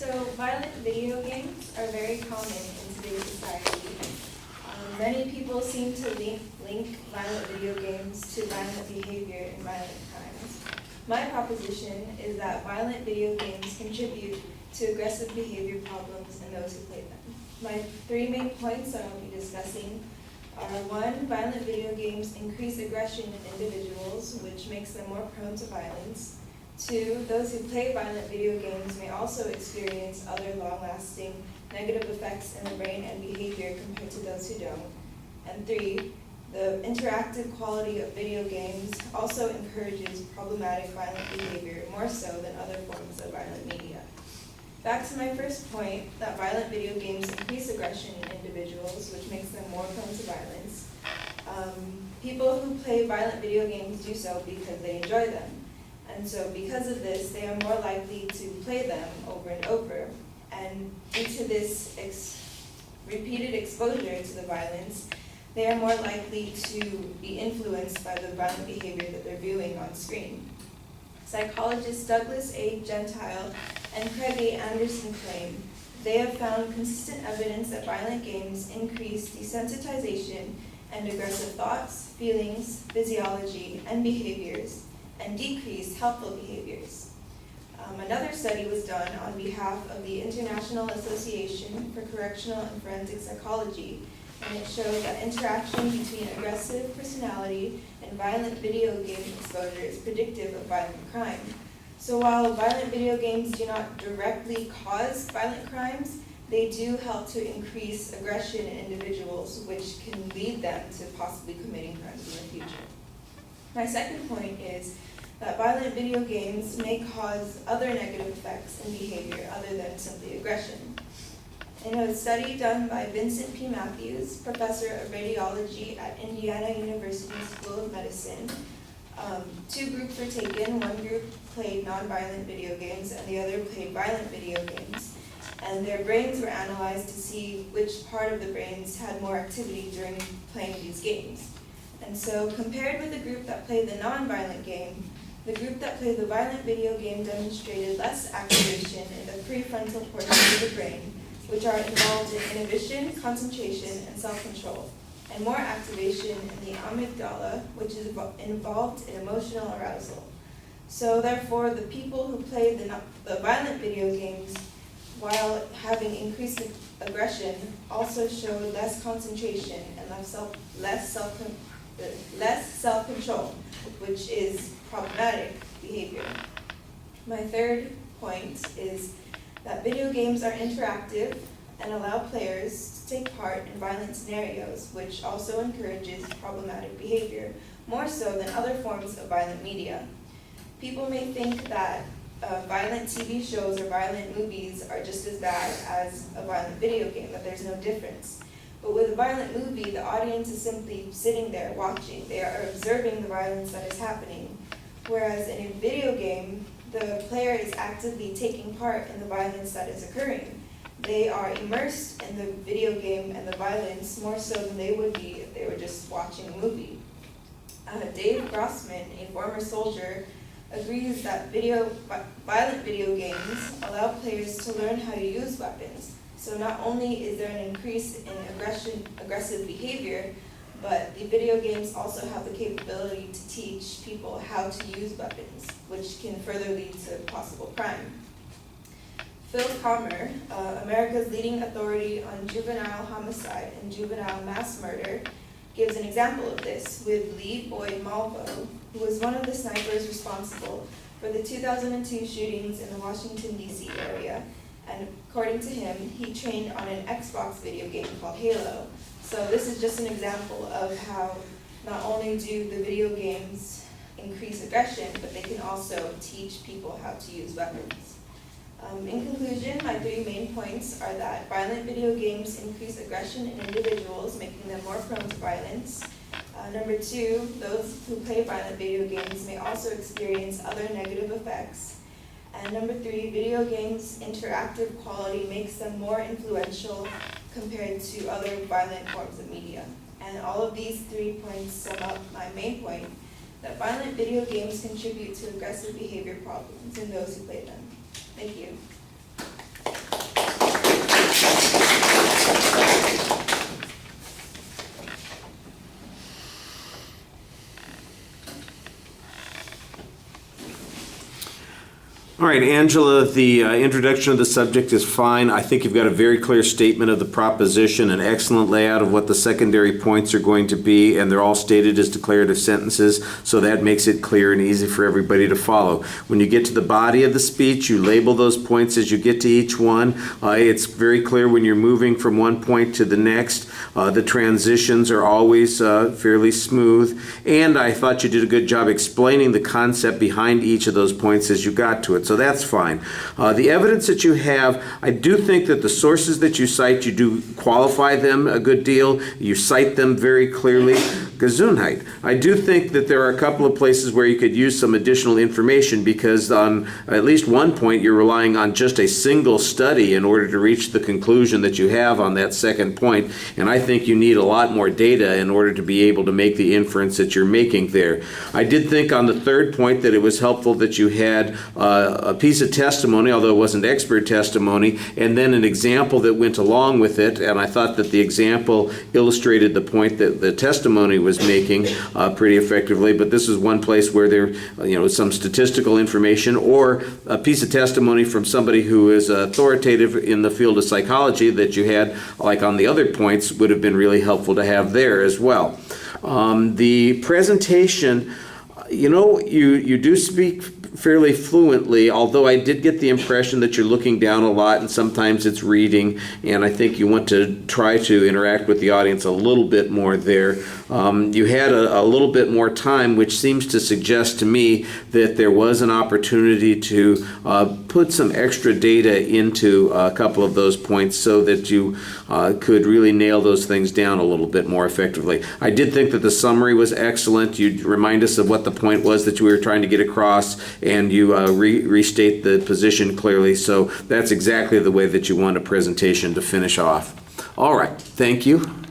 So violent video games are very common in today's society. Many people seem to link violent video games to violent behavior and violent crimes. My proposition is that violent video games contribute to aggressive behavior problems in those who play them. My three main points that I'll be discussing are: 1, violent video games increase aggression in individuals, which makes them more prone to violence. 2, those who play violent video games may also experience other long-lasting negative effects in the brain and behavior compared to those who don't. And 3, the interactive quality of video games also encourages problematic violent behavior more so than other forms of violent media. Back to my first point, that violent video games increase aggression in individuals, which makes them more prone to violence. People who play violent video games do so because they enjoy them. And so because of this, they are more likely to play them over and over. And due to this repeated exposure to the violence, they are more likely to be influenced by the violent behavior that they're viewing on screen. Psychologists Douglas A. Gentile and Craig A. Anderson claim they have found consistent evidence that violent games increase desensitization and aggressive thoughts, feelings, physiology, and behaviors, and decrease helpful behaviors. Another study was done on behalf of the International Association for Correctional and Forensic Psychology, and it showed that interaction between aggressive personality and violent video game exposure is predictive of violent crime. So while violent video games do not directly cause violent crimes, they do help to increase aggression in individuals, which can lead them to possibly committing crimes in the future. My second point is that violent video games may cause other negative effects in behavior other than simply aggression. In a study done by Vincent P. Matthews, professor of radiology at Indiana University School of Medicine, 2 groups were taken. One group played nonviolent video games and the other played violent video games. And their brains were analyzed to see which part of the brains had more activity during playing these games. And so compared with the group that played the nonviolent game, the group that played the violent video game demonstrated less activation in the prefrontal portions of the brain, which are involved in inhibition, concentration, and self-control, and more activation in the amygdala, which is involved in emotional arousal. So therefore, the people who played the violent video games, while having increased aggression, also showed less concentration and less self-control, which is problematic behavior. My third point is that video games are interactive and allow players to take part in violent scenarios, which also encourages problematic behavior, more so than other forms of violent media. People may think that violent TV shows or violent movies are just as bad as a violent video game, that there's no difference. But with a violent movie, the audience is simply sitting there watching. They are observing the violence that is happening. Whereas in a video game, the player is actively taking part in the violence that is occurring. They are immersed in the video game and the violence more so than they would be if they were just watching a movie. Dave Grossman, a former soldier, agrees that violent video games allow players to learn how to use weapons. So not only is there an increase in aggressive behavior, but the video games also have the capability to teach people how to use weapons, which can further lead to possible crime. Phil Commer, America's leading authority on juvenile homicide and juvenile mass murder, gives an example of this with Lee Boyd Malvo, who was one of the snipers responsible for the 2002 shootings in the Washington, D.C. area. And according to him, he trained on an Xbox video game called Halo. So this is just an example of how not only do the video games increase aggression, but they can also teach people how to use weapons. In conclusion, my 3 main points are that violent video games increase aggression in individuals, making them more prone to violence. Number 2, those who play violent video games may also experience other negative effects. And number 3, video games' interactive quality makes them more influential compared to other violent forms of media. And all of these 3 points sum up my main point, that violent video games contribute to aggressive behavior problems in those who play them. Thank you. All right, Angela, the introduction of the subject is fine. I think you've got a very clear statement of the proposition, an excellent layout of what the secondary points are going to be, and they're all stated as declarative sentences, so that makes it clear and easy for everybody to follow. When you get to the body of the speech, you label those points as you get to each one. It's very clear when you're moving from one point to the next. The transitions are always fairly smooth, and I thought you did a good job explaining the concept behind each of those points as you got to it. So that's fine. The evidence that you have, I do think that the sources that you cite, you do qualify them a good deal. You cite them very clearly. Gesundheit. I do think that there are a couple of places where you could use some additional information because on at least one point you're relying on just a single study in order to reach the conclusion that you have on that second point. And I think you need a lot more data in order to be able to make the inference that you're making there. I did think on the third point that it was helpful that you had a piece of testimony, although it wasn't expert testimony, and then an example that went along with it, and I thought that the example illustrated the point that the testimony was making pretty effectively, but this is one place where there was some statistical information or a piece of testimony from somebody who is authoritative in the field of psychology that you had, like on the other points, would have been really helpful to have there as well. The presentation, you do speak fairly fluently, although I did get the impression that you're looking down a lot and sometimes it's reading, and I think you want to try to interact with the audience a little bit more there. You had a little bit more time, which seems to suggest to me that there was an opportunity to put some extra data into a couple of those points so that you could really nail those things down a little bit more effectively. I did think that the summary was excellent. You remind us of what the point was that you were trying to get across, and you restate the position clearly. So that's exactly the way that you want a presentation to finish off. All right, thank you.